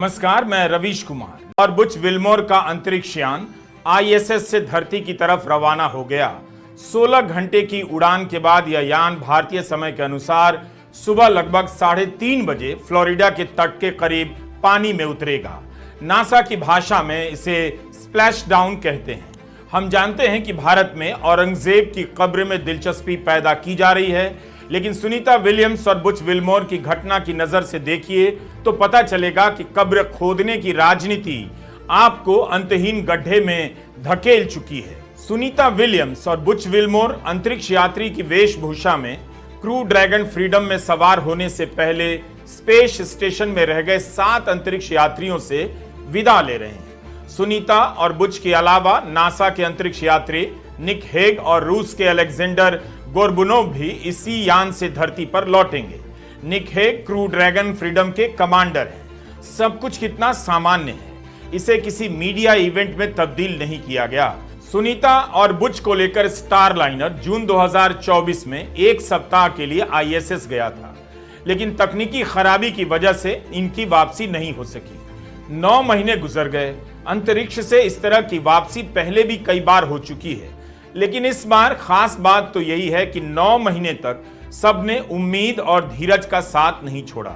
नमस्कार, मैं रवीश कुमार। और बुच विल्मोर का अंतरिक्ष यान आईएसएस से धरती की तरफ रवाना हो गया। 16 घंटे की उड़ान के बाद यह यान भारतीय समय के अनुसार सुबह लगभग 3:30 बजे फ्लोरिडा के तट के करीब पानी में उतरेगा। नासा की भाषा में इसे स्प्लैश डाउन कहते हैं। हम जानते हैं कि भारत में औरंगजेब की कब्र में दिलचस्पी पैदा की जा रही है, लेकिन सुनीता विलियम्स और बुच विल्मोर की घटना की नजर से देखिए तो पता चलेगा कि कब्र खोदने की राजनीति आपको अंतहीन गड्ढे में धकेल चुकी है। सुनीता विलियम्स और बुच विल्मोर अंतरिक्ष यात्री की वेशभूषा में क्रू ड्रैगन फ्रीडम में सवार होने से पहले स्पेस स्टेशन में रह गए 7 अंतरिक्ष यात्रियों से विदा ले रहे हैं। सुनीता और बुच के अलावा नासा के अंतरिक्ष यात्री निक हेग और रूस के अलेक्जेंडर गोर्बुनोव भी इसी यान से धरती पर लौटेंगे। Nick Hague crew Dragon Freedom के कमांडर हैं। सब कुछ कितना सामान्य है, इसे किसी मीडिया इवेंट में तब्दील नहीं किया गया। सुनीता और बुच को लेकर स्टार लाइनर जून 2024 में एक सप्ताह के लिए आईएसएस गया था, लेकिन तकनीकी खराबी की वजह से इनकी वापसी नहीं हो सकी। 9 महीने गुजर गए। अंतरिक्ष से इस तरह की वापसी पहले भी कई बार हो चुकी है, लेकिन इस बार खास बात तो यही है कि 9 महीने तक सबने उम्मीद और धीरज का साथ नहीं छोड़ा।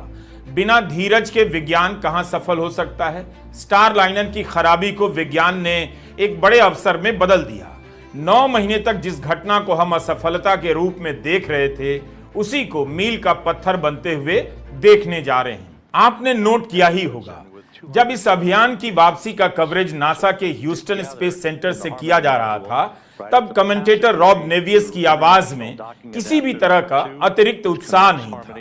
बिना धीरज के विज्ञान कहां सफल हो सकता है। स्टार लाइनर की खराबी को विज्ञान ने एक बड़े अवसर में बदल दिया। 9 महीने तक जिस घटना को हम असफलता के रूप में देख रहे थे, उसी को मील का पत्थर बनते हुए देखने जा रहे हैं। आपने नोट किया ही होगा, जब इस अभियान की वापसी का कवरेज नासा के ह्यूस्टन स्पेस सेंटर से किया जा रहा था, तब कमेंटेटर रॉब नेवियस की आवाज में किसी भी तरह का अतिरिक्त उत्साह नहीं था।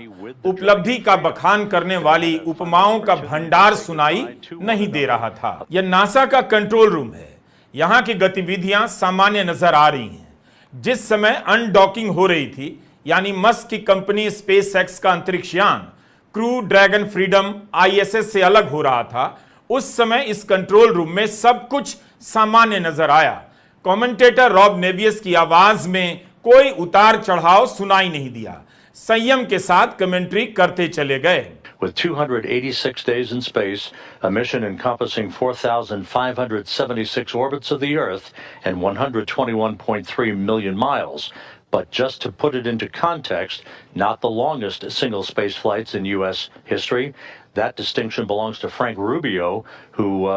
उपलब्धि का बखान करने वाली उपमाओं का भंडार सुनाई नहीं दे रहा था। यह नासा का कंट्रोल रूम है। यहां की गतिविधियां सामान्य नजर आ रही हैं। जिस समय अनडॉकिंग हो रही थी, यानी मस्क की कंपनी स्पेस एक्स का अंतरिक्ष यान क्रू ड्रैगन फ्रीडम आईएसएस से अलग हो रहा था, उस समय इस कंट्रोल रूम में सब कुछ सामान्य नजर आया। कमेंटेटर रॉब नेवियस की आवाज में कोई उतार चढ़ाव सुनाई नहीं दिया। संयम के साथ कमेंट्री करते चले गए। With 286 days in space, a mission encompassing 4,576 orbits of the Earth and 121.3 million miles. But just to put it into context, not the longest single space flights in U.S. history. That distinction belongs to Frank Rubio, who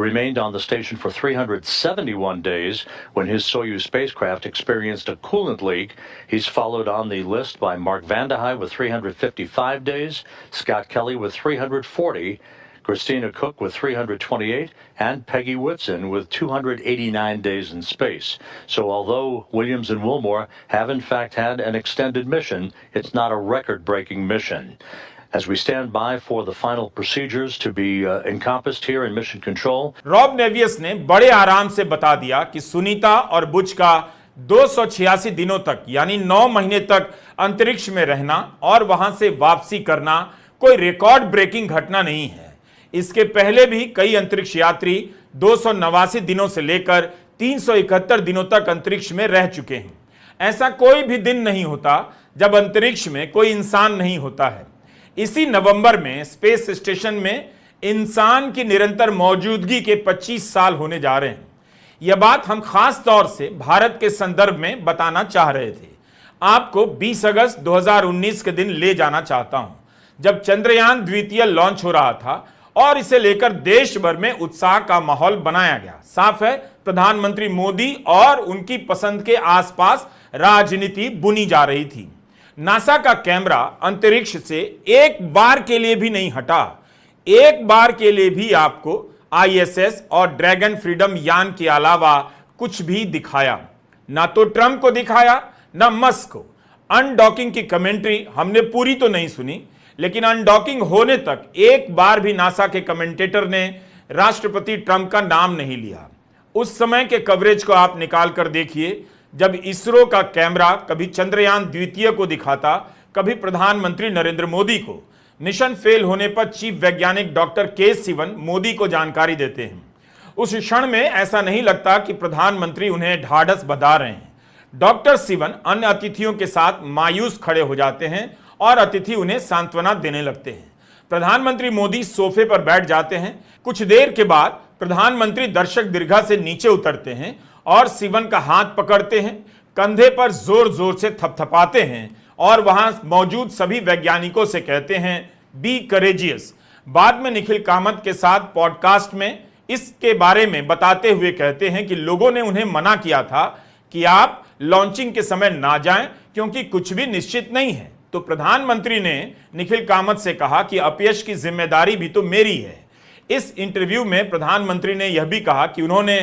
remained on the station for 371 days when his Soyuz spacecraft experienced a coolant leak. He's followed on the list by Mark Vande Hei with 355 days, Scott Kelly with 340, Christina Cook with 328, and Peggy Whitson with 289 days in space. So although Williams and Wilmore have in fact had an extended mission, it's not a record-breaking mission. As we stand by for the final procedures to be encompassed here in Mission Control. Rob Navias ने बड़े आराम से बता दिया कि सुनीता और बुच का 286 दिनों तक, यानी 9 महीने तक अंतरिक्ष में रहना और वहां से वापसी करना कोई रिकॉर्ड ब्रेकिंग घटना नहीं है। इसके पहले भी कई अंतरिक्ष यात्री 289 दिनों से लेकर 371 दिनों तक अंतरिक्ष में रह चुके हैं। ऐसा कोई भी दिन नहीं होता जब अंतरिक्ष में कोई इंसान नहीं होता है। इसी नवंबर में स्पेस स्टेशन में इंसान की निरंतर मौजूदगी के 25 साल होने जा रहे हैं। यह बात हम खास तौर से भारत के संदर्भ में बताना चाह रहे थे। आपको 20 अगस्त 2019 के दिन ले जाना चाहता हूं, जब चंद्रयान द्वितीय लॉन्च हो रहा था और इसे लेकर देश भर में उत्साह का माहौल बनाया गया। साफ है, प्रधानमंत्री मोदी और उनकी पसंद के आसपास राजनीति बुनी जा रही थी। नासा का कैमरा अंतरिक्ष से एक बार के लिए भी नहीं हटा। एक बार के लिए भी आपको आईएसएस और ड्रैगन फ्रीडम यान के अलावा कुछ भी दिखाया। ना तो ट्रंप को दिखाया, ना मस्क को। अनडॉकिंग की कमेंट्री हमने पूरी तो नहीं सुनी, लेकिन अनडॉकिंग होने तक एक बार भी नासा के कमेंटेटर ने राष्ट्रपति ट्रंप का नाम नहीं लिया। उस समय के कवरेज को आप निकाल कर देखिए, जब इसरो का कैमरा कभी चंद्रयान द्वितीय को दिखाता, कभी प्रधानमंत्री नरेंद्र मोदी को। मिशन फेल होने पर चीफ वैज्ञानिक डॉक्टर के सिवन मोदी को जानकारी देते हैं। उस क्षण में ऐसा नहीं लगता कि प्रधानमंत्री उन्हें ढाढ़स बंधा रहे हैं। डॉक्टर सिवन अन्य अतिथियों के साथ मायूस खड़े हो जाते हैं और अतिथि उन्हें सांत्वना देने लगते हैं। प्रधानमंत्री मोदी सोफे पर बैठ जाते हैं। कुछ देर के बाद प्रधानमंत्री दर्शक दीर्घा से नीचे उतरते हैं और सिवन का हाथ पकड़ते हैं, कंधे पर जोर जोर से थपथपाते हैं और वहां मौजूद सभी वैज्ञानिकों से कहते हैं बी करेजियस। बाद में निखिल कामत के साथ पॉडकास्ट में इसके बारे में बताते हुए कहते हैं कि लोगों ने उन्हें मना किया था कि आप लॉन्चिंग के समय ना जाएं क्योंकि कुछ भी निश्चित नहीं है। तो प्रधानमंत्री ने निखिल कामत से कहा कि अपयश की जिम्मेदारी भी तो मेरी है। इस इंटरव्यू में प्रधानमंत्री ने यह भी कहा कि उन्होंने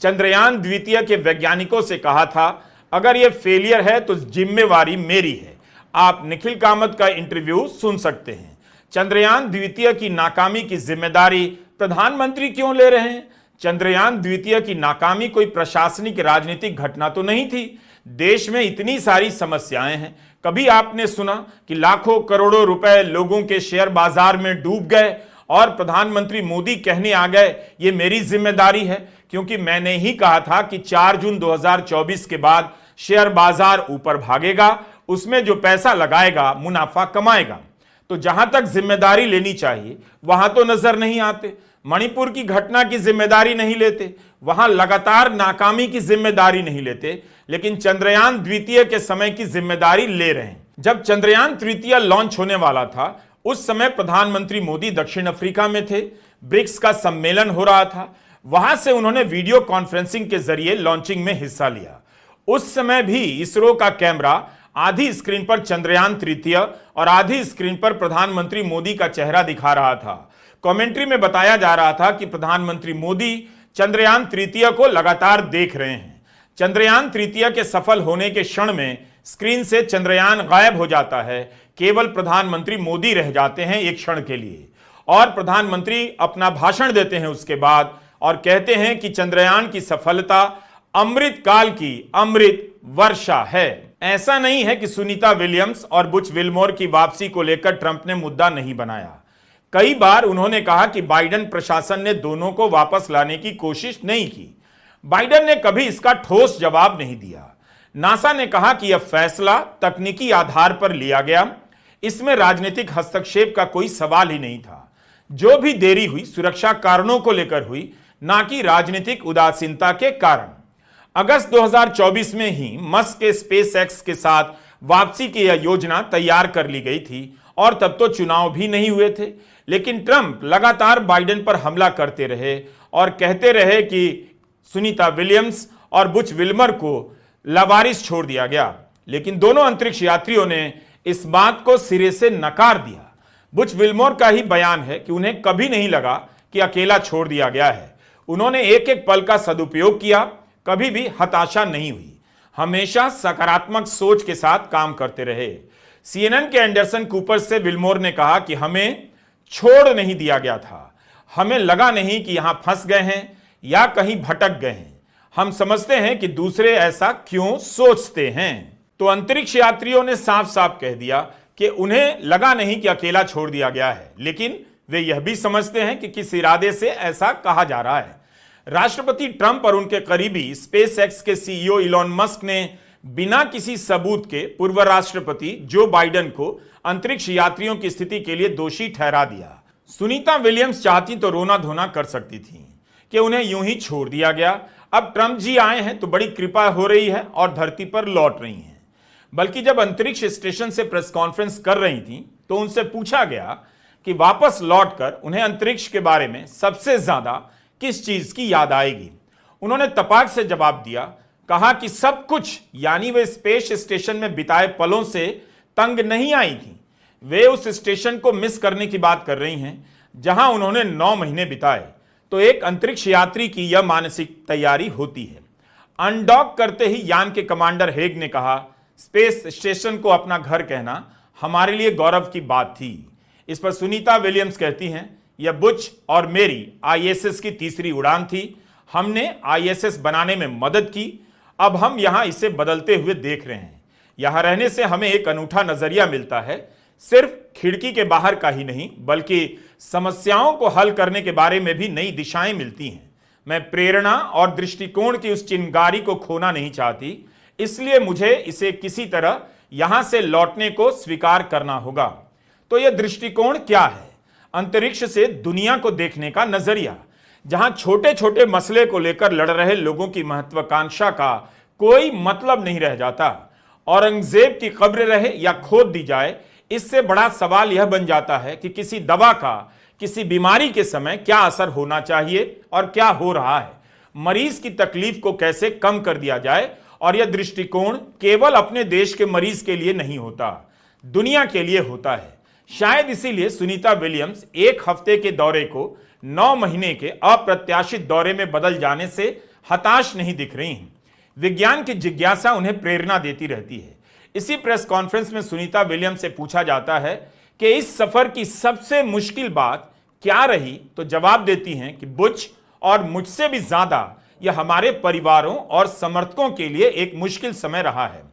चंद्रयान द्वितीय के वैज्ञानिकों से कहा था अगर यह फेलियर है तो जिम्मेवारी मेरी है। आप निखिल कामत का इंटरव्यू सुन सकते हैं। चंद्रयान द्वितीय की नाकामी की जिम्मेदारी प्रधानमंत्री क्यों ले रहे हैं? चंद्रयान द्वितीय की नाकामी कोई प्रशासनिक राजनीतिक घटना तो नहीं थी। देश में इतनी सारी समस्याएं हैं। कभी आपने सुना कि लाखों करोड़ों रुपए लोगों के शेयर बाजार में डूब गए और प्रधानमंत्री मोदी कहने आ गए ये मेरी जिम्मेदारी है क्योंकि मैंने ही कहा था कि 4 जून 2024 के बाद शेयर बाजार ऊपर भागेगा, उसमें जो पैसा लगाएगा मुनाफा कमाएगा। तो जहां तक जिम्मेदारी लेनी चाहिए वहां तो नजर नहीं आते। मणिपुर की घटना की जिम्मेदारी नहीं लेते, वहां लगातार नाकामी की जिम्मेदारी नहीं लेते, लेकिन चंद्रयान द्वितीय के समय की जिम्मेदारी ले रहे हैं। जब चंद्रयान तृतीय लॉन्च होने वाला था उस समय प्रधानमंत्री मोदी दक्षिण अफ्रीका में थे। ब्रिक्स का सम्मेलन हो रहा था, वहां से उन्होंने वीडियो कॉन्फ्रेंसिंग के जरिए लॉन्चिंग में हिस्सा लिया। उस समय भी इसरो का कैमरा आधी स्क्रीन पर चंद्रयान तृतीय और आधी स्क्रीन पर प्रधानमंत्री मोदी का चेहरा दिखा रहा था। कमेंट्री में बताया जा रहा था कि प्रधानमंत्री मोदी चंद्रयान तृतीय को लगातार देख रहे हैं। चंद्रयान तृतीय के सफल होने के क्षण में स्क्रीन से चंद्रयान गायब हो जाता है, केवल प्रधानमंत्री मोदी रह जाते हैं एक क्षण के लिए और प्रधानमंत्री अपना भाषण देते हैं उसके बाद और कहते हैं कि चंद्रयान की सफलता अमृत काल की अमृत वर्षा है। ऐसा नहीं है कि सुनीता विलियम्स और बुच विल्मोर की वापसी को लेकर ट्रंप ने मुद्दा नहीं बनाया। कई बार उन्होंने कहा कि बाइडेन प्रशासन ने दोनों को वापस लाने की कोशिश नहीं की। बाइडेन ने कभी इसका ठोस जवाब नहीं दिया। नासा ने कहा कि यह फैसला तकनीकी आधार पर लिया गया, इसमें राजनीतिक हस्तक्षेप का कोई सवाल ही नहीं था। जो भी देरी हुई सुरक्षा कारणों को लेकर हुई, ना कि राजनीतिक उदासीनता के कारण। अगस्त 2024 में ही मस्क के स्पेसएक्स के साथ वापसी की यह योजना तैयार कर ली गई थी और तब तो चुनाव भी नहीं हुए थे, लेकिन ट्रंप लगातार बाइडेन पर हमला करते रहे और कहते रहे कि सुनीता विलियम्स और बुच विल्मर को लावारिस छोड़ दिया गया। लेकिन दोनों अंतरिक्ष यात्रियों ने इस बात को सिरे से नकार दिया। बुच विल्मोर का ही बयान है कि उन्हें कभी नहीं लगा कि अकेला छोड़ दिया गया है। उन्होंने एक एक पल का सदुपयोग किया, कभी भी हताशा नहीं हुई, हमेशा सकारात्मक सोच के साथ काम करते रहे। CNN के एंडरसन कूपर से विल्मोर ने कहा कि हमें छोड़ नहीं दिया गया था, हमें लगा नहीं कि यहां फंस गए हैं या कहीं भटक गए हैं। हम समझते हैं कि दूसरे ऐसा क्यों सोचते हैं। तो अंतरिक्ष यात्रियों ने साफ साफ कह दिया कि उन्हें लगा नहीं कि अकेला छोड़ दिया गया है, लेकिन वे यह भी समझते हैं कि किस इरादे से ऐसा कहा जा रहा है। राष्ट्रपति ट्रंप और उनके करीबी स्पेसएक्स के CEO इलॉन मस्क ने बिना किसी सबूत के पूर्व राष्ट्रपति जो बाइडेन को अंतरिक्ष यात्रियों की स्थिति के लिए दोषी ठहरा दिया। सुनीता विलियम्स चाहती तो रोना धोना कर सकती थी कि उन्हें यूं ही छोड़ दिया गया। अब ट्रंप जी आए हैं तो बड़ी कृपा हो रही है और धरती पर लौट रही हैं। बल्कि जब अंतरिक्ष स्टेशन से प्रेस कॉन्फ्रेंस कर रही थी तो उनसे पूछा गया कि वापस लौटकर उन्हें अंतरिक्ष के बारे में सबसे ज्यादा किस चीज की याद आएगी। उन्होंने तपाक से जवाब दिया, कहा कि सब कुछ, यानी वे स्पेस स्टेशन में बिताए पलों से तंग नहीं आई थी। वे उस स्टेशन को मिस करने की बात कर रही हैं जहां उन्होंने 9 महीने बिताए। तो एक अंतरिक्ष यात्री की यह मानसिक तैयारी होती है। अनडॉक करते ही यान के कमांडर हेग ने कहा, स्पेस स्टेशन को अपना घर कहना हमारे लिए गौरव की बात थी। इस पर सुनीता विलियम्स कहती हैं, यह बुच और मेरी ISS की तीसरी उड़ान थी। हमने ISS बनाने में मदद की, अब हम यहां इसे बदलते हुए देख रहे हैं। यहां रहने से हमें एक अनूठा नजरिया मिलता है, सिर्फ खिड़की के बाहर का ही नहीं बल्कि समस्याओं को हल करने के बारे में भी नई दिशाएं मिलती हैं। मैं प्रेरणा और दृष्टिकोण की उस चिंगारी को खोना नहीं चाहती, इसलिए मुझे इसे किसी तरह यहां से लौटने को स्वीकार करना होगा। तो यह दृष्टिकोण क्या है? अंतरिक्ष से दुनिया को देखने का नजरिया, जहां छोटे छोटे मसले को लेकर लड़ रहे लोगों की महत्वाकांक्षा का कोई मतलब नहीं रह जाता। औरंगजेब की कब्र रहे या खोद दी जाए, इससे बड़ा सवाल यह बन जाता है कि किसी दवा का किसी बीमारी के समय क्या असर होना चाहिए और क्या हो रहा है, मरीज की तकलीफ को कैसे कम कर दिया जाए। और यह दृष्टिकोण केवल अपने देश के मरीज के लिए नहीं होता, दुनिया के लिए होता है। शायद इसीलिए सुनीता विलियम्स 1 हफ्ते के दौरे को 9 महीने के अप्रत्याशित दौरे में बदल जाने से हताश नहीं दिख रही हैं। विज्ञान की जिज्ञासा उन्हें प्रेरणा देती रहती है। इसी प्रेस कॉन्फ्रेंस में सुनीता विलियम्स से पूछा जाता है कि इस सफर की सबसे मुश्किल बात क्या रही, तो जवाब देती हैं कि बुच और मुझसे भी ज्यादा यह हमारे परिवारों और समर्थकों के लिए एक मुश्किल समय रहा है।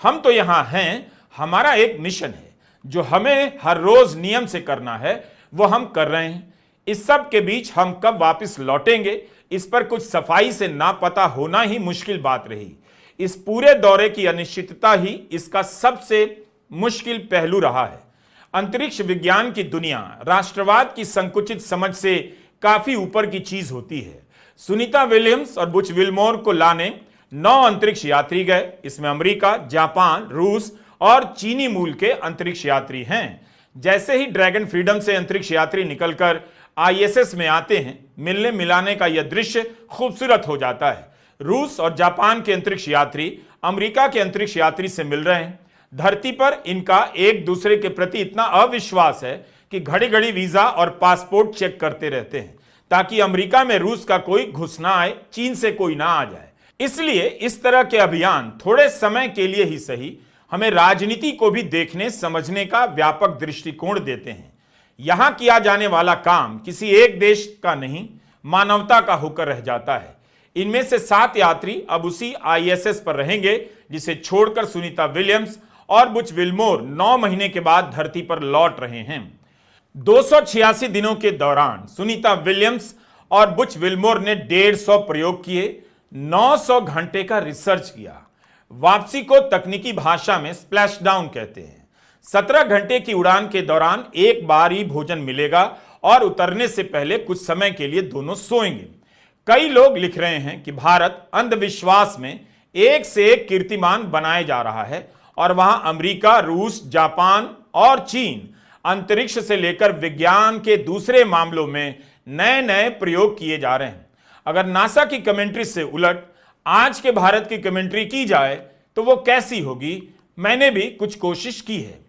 हम तो यहां हैं, हमारा एक मिशन है जो हमें हर रोज नियम से करना है, वो हम कर रहे हैं। इस सब के बीच हम कब वापस लौटेंगे, इस पर कुछ सफाई से ना पता होना ही मुश्किल बात रही। इस पूरे दौरे की अनिश्चितता ही इसका सबसे मुश्किल पहलू रहा है। अंतरिक्ष विज्ञान की दुनिया राष्ट्रवाद की संकुचित समझ से काफी ऊपर की चीज होती है। सुनीता विलियम्स और बुच विल्मोर को लाने 9 अंतरिक्ष यात्री गए। इसमें अमेरिका, जापान, रूस और चीनी मूल के अंतरिक्ष यात्री हैं। जैसे ही ड्रैगन फ्रीडम से अंतरिक्ष यात्री निकलकर ISS में आते हैं, मिलने मिलाने का यह दृश्य खूबसूरत हो जाता है। रूस और जापान के अंतरिक्ष यात्री अमेरिका के अंतरिक्ष यात्री से मिल रहे हैं। धरती पर इनका एक दूसरे के प्रति इतना अविश्वास है कि घड़ी घड़ी वीजा और पासपोर्ट चेक करते रहते हैं ताकि अमेरिका में रूस का कोई घुस ना आए, चीन से कोई ना आ जाए। इसलिए इस तरह के अभियान थोड़े समय के लिए ही सही हमें राजनीति को भी देखने समझने का व्यापक दृष्टिकोण देते हैं। यहां किया जाने वाला काम किसी एक देश का नहीं, मानवता का होकर रह जाता है। इनमें से 7 यात्री अब उसी ISS पर रहेंगे जिसे छोड़कर सुनीता विलियम्स और बुच विल्मोर 9 महीने के बाद धरती पर लौट रहे हैं। 286 दिनों के दौरान सुनीता विलियम्स और बुच विल्मोर ने 150 प्रयोग किए, 900 घंटे का रिसर्च किया। वापसी को तकनीकी भाषा में स्प्लैश डाउन कहते हैं। 17 घंटे की उड़ान के दौरान एक बार ही भोजन मिलेगा और उतरने से पहले कुछ समय के लिए दोनों सोएंगे। कई लोग लिख रहे हैं कि भारत अंधविश्वास में एक से एक कीर्तिमान बनाए जा रहा है और वहां अमेरिका, रूस, जापान और चीन अंतरिक्ष से लेकर विज्ञान के दूसरे मामलों में नए नए प्रयोग किए जा रहे हैं। अगर नासा की कमेंट्री से उलट आज के भारत की कमेंट्री की जाए तो वो कैसी होगी, मैंने भी कुछ कोशिश की है।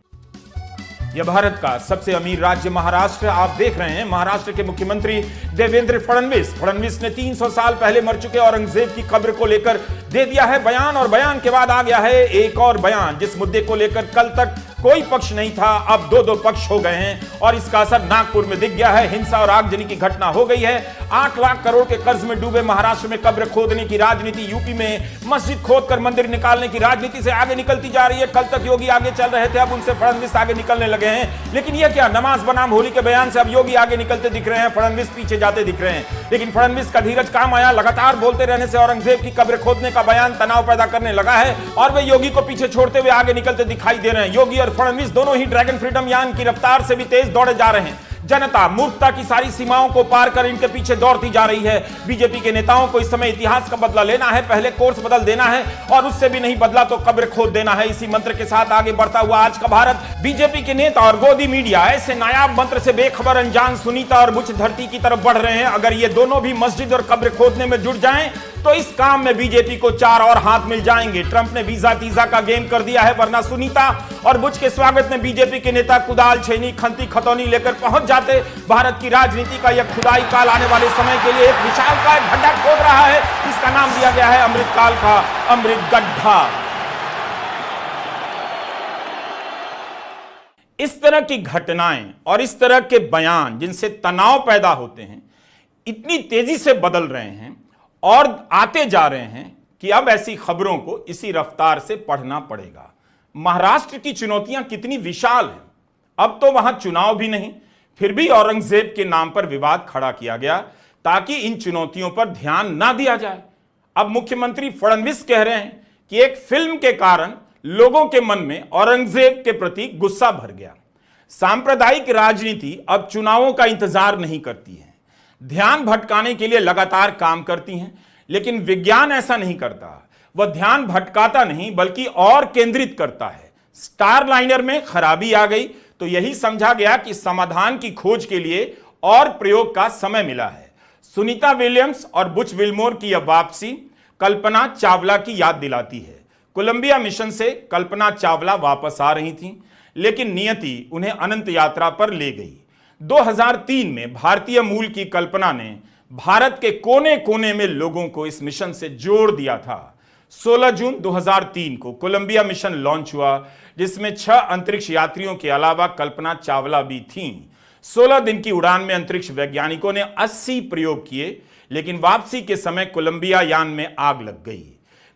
यह भारत का सबसे अमीर राज्य महाराष्ट्र आप देख रहे हैं। महाराष्ट्र के मुख्यमंत्री देवेंद्र फडणवीस ने 300 साल पहले मर चुके औरंगजेब की कब्र को लेकर दे दिया है बयान, और बयान के बाद आ गया है एक और बयान। जिस मुद्दे को लेकर कल तक कोई पक्ष नहीं था, अब 2-2 पक्ष हो गए हैं और इसका असर नागपुर में दिख गया है। हिंसा और आगजनी की घटना हो गई है। 8 लाख करोड़ के कर्ज में डूबे महाराष्ट्र में कब्र खोदने की राजनीति, यूपी में मस्जिद खोदकर मंदिर निकालने की राजनीति से आगे निकलती जा रही है। कल तक योगी आगे चल रहे थे, अब उनसे फडणवीस आगे निकलने लगे हैं। लेकिन यह क्या, नमाज बनाम होली के बयान से अब योगी आगे निकलते दिख रहे हैं, फडणवीस पीछे जाते दिख रहे हैं। लेकिन फडणवीस का धीरज काम आया। लगातार बोलते रहने से औरंगजेब की कब्र खोदने का बयान तनाव पैदा करने लगा है और वे योगी को पीछे छोड़ते हुए आगे निकलते दिखाई दे रहे हैं। योगी और फडणवीस दोनों ही ड्रैगन फ्रीडम यान की रफ्तार से भी तेज दौड़े जा रहे हैं। जनता मूर्खता की सारी सीमाओं को पार कर इनके पीछे दौड़ती जा रही है। बीजेपी के नेताओं को इस समय इतिहास का बदला लेना है, पहले कोर्स बदल देना है और उससे भी नहीं बदला तो कब्र खोद देना है। इसी मंत्र के साथ आगे बढ़ता हुआ आज का भारत। बीजेपी के नेता और गोदी मीडिया ऐसे नायाब मंत्र से बेखबर अनजान सुनीता और बुच धरती की तरफ बढ़ रहे हैं। अगर ये दोनों भी मस्जिद और कब्र खोदने में जुट जाएं तो इस काम में बीजेपी को 4 और हाथ मिल जाएंगे। ट्रंप ने वीजा तीजा का गेम कर दिया है, वरना सुनीता और बुच के स्वागत में बीजेपी के नेता कुदाल, छेनी, खंती, खतौनी लेकर पहुंच जाते। भारत की राजनीति का यह खुदाई काल आने वाले समय के लिए एक विशालकाय गड्ढा खोद रहा है। इसका नाम दिया गया है अमृतकाल का अमृत गड्ढा। इस तरह की घटनाएं और इस तरह के बयान जिनसे तनाव पैदा होते हैं, इतनी तेजी से बदल रहे हैं और आते जा रहे हैं कि अब ऐसी खबरों को इसी रफ्तार से पढ़ना पड़ेगा। महाराष्ट्र की चुनौतियां कितनी विशाल हैं। अब तो वहां चुनाव भी नहीं, फिर भी औरंगजेब के नाम पर विवाद खड़ा किया गया ताकि इन चुनौतियों पर ध्यान ना दिया जाए। अब मुख्यमंत्री फडणवीस कह रहे हैं कि एक फिल्म के कारण लोगों के मन में औरंगजेब के प्रति गुस्सा भर गया। सांप्रदायिक राजनीति अब चुनावों का इंतजार नहीं करती है, ध्यान भटकाने के लिए लगातार काम करती हैं, लेकिन विज्ञान ऐसा नहीं करता। वह ध्यान भटकाता नहीं बल्कि और केंद्रित करता है। स्टार लाइनर में खराबी आ गई तो यही समझा गया कि समाधान की खोज के लिए और प्रयोग का समय मिला है। सुनीता विलियम्स और बुच विल्मोर की यह वापसी कल्पना चावला की याद दिलाती है। कोलंबिया मिशन से कल्पना चावला वापस आ रही थीं, लेकिन नियति उन्हें अनंत यात्रा पर ले गई। 2003 में भारतीय मूल की कल्पना ने भारत के कोने कोने में लोगों को इस मिशन से जोड़ दिया था। 16 जून 2003 को कोलंबिया मिशन लॉन्च हुआ, जिसमें 6 अंतरिक्ष यात्रियों के अलावा कल्पना चावला भी थीं। 16 दिन की उड़ान में अंतरिक्ष वैज्ञानिकों ने 80 प्रयोग किए, लेकिन वापसी के समय कोलंबिया यान में आग लग गई।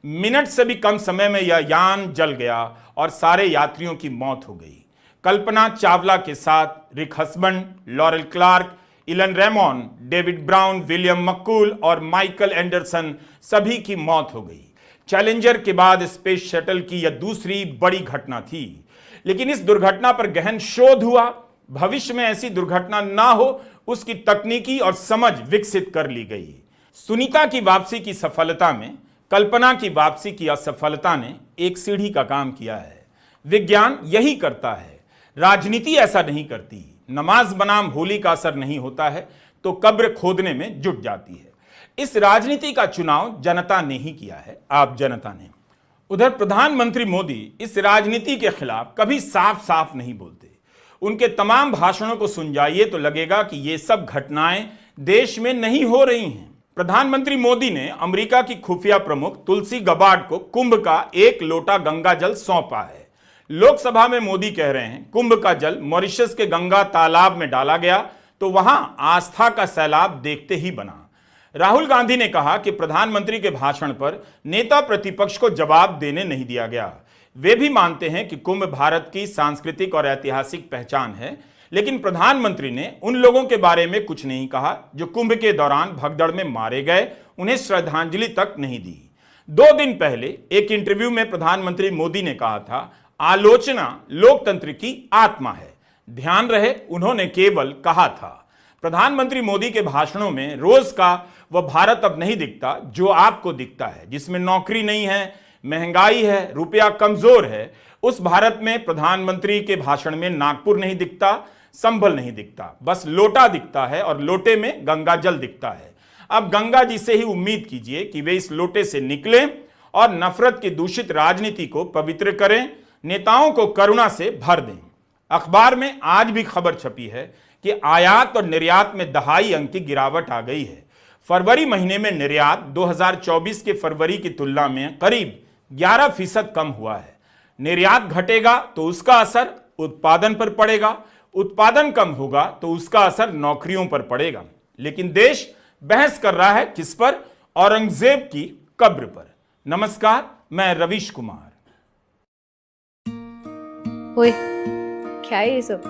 मिनट से भी कम समय में यह यान जल गया और सारे यात्रियों की मौत हो गई। कल्पना चावला के साथ Rick Husband, Laurel Clark, Ilan Ramon, David Brown, William McCool और माइकल एंडरसन सभी की मौत हो गई। चैलेंजर के बाद स्पेस शटल की यह दूसरी बड़ी घटना थी, लेकिन इस दुर्घटना पर गहन शोध हुआ। भविष्य में ऐसी दुर्घटना ना हो, उसकी तकनीकी और समझ विकसित कर ली गई। सुनीता की वापसी की सफलता में कल्पना की वापसी की असफलता ने एक सीढ़ी का काम किया है। विज्ञान यही करता है, राजनीति ऐसा नहीं करती। नमाज बनाम होली का असर नहीं होता है तो कब्र खोदने में जुट जाती है। इस राजनीति का चुनाव जनता ने ही किया है, आप जनता ने। उधर प्रधानमंत्री मोदी इस राजनीति के खिलाफ कभी साफ साफ नहीं बोलते। उनके तमाम भाषणों को सुन जाइए तो लगेगा कि ये सब घटनाएं देश में नहीं हो रही हैं। प्रधानमंत्री मोदी ने अमेरिका की खुफिया प्रमुख तुलसी गबार्ड को कुंभ का 1 लोटा गंगा जल सौंपा है। लोकसभा में मोदी कह रहे हैं, कुंभ का जल मॉरिशस के गंगा तालाब में डाला गया तो वहां आस्था का सैलाब देखते ही बना। राहुल गांधी ने कहा कि प्रधानमंत्री के भाषण पर नेता प्रतिपक्ष को जवाब देने नहीं दिया गया। वे भी मानते हैं कि कुंभ भारत की सांस्कृतिक और ऐतिहासिक पहचान है, लेकिन प्रधानमंत्री ने उन लोगों के बारे में कुछ नहीं कहा जो कुंभ के दौरान भगदड़ में मारे गए, उन्हें श्रद्धांजलि तक नहीं दी। 2 दिन पहले एक इंटरव्यू में प्रधानमंत्री मोदी ने कहा था, आलोचना लोकतंत्र की आत्मा है। ध्यान रहे, उन्होंने केवल कहा था। प्रधानमंत्री मोदी के भाषणों में रोज का वह भारत अब नहीं दिखता जो आपको दिखता है, जिसमें नौकरी नहीं है, महंगाई है, रुपया कमजोर है। उस भारत में प्रधानमंत्री के भाषण में नागपुर नहीं दिखता, संभल नहीं दिखता, बस लोटा दिखता है और लोटे में गंगा जल दिखता है। अब गंगा जी से ही उम्मीद कीजिए कि वे इस लोटे से निकलें और नफरत की दूषित राजनीति को पवित्र करें, नेताओं को करुणा से भर दें। अखबार में आज भी खबर छपी है कि आयात और निर्यात में दहाई अंक की गिरावट आ गई है। फरवरी महीने में निर्यात 2024 के फरवरी की तुलना में करीब 11% कम हुआ है। निर्यात घटेगा तो उसका असर उत्पादन पर पड़ेगा, उत्पादन कम होगा तो उसका असर नौकरियों पर पड़ेगा। लेकिन देश बहस कर रहा है किस पर? औरंगजेब की कब्र पर। नमस्कार, मैं रवीश कुमार। ओए, क्या है ये सब?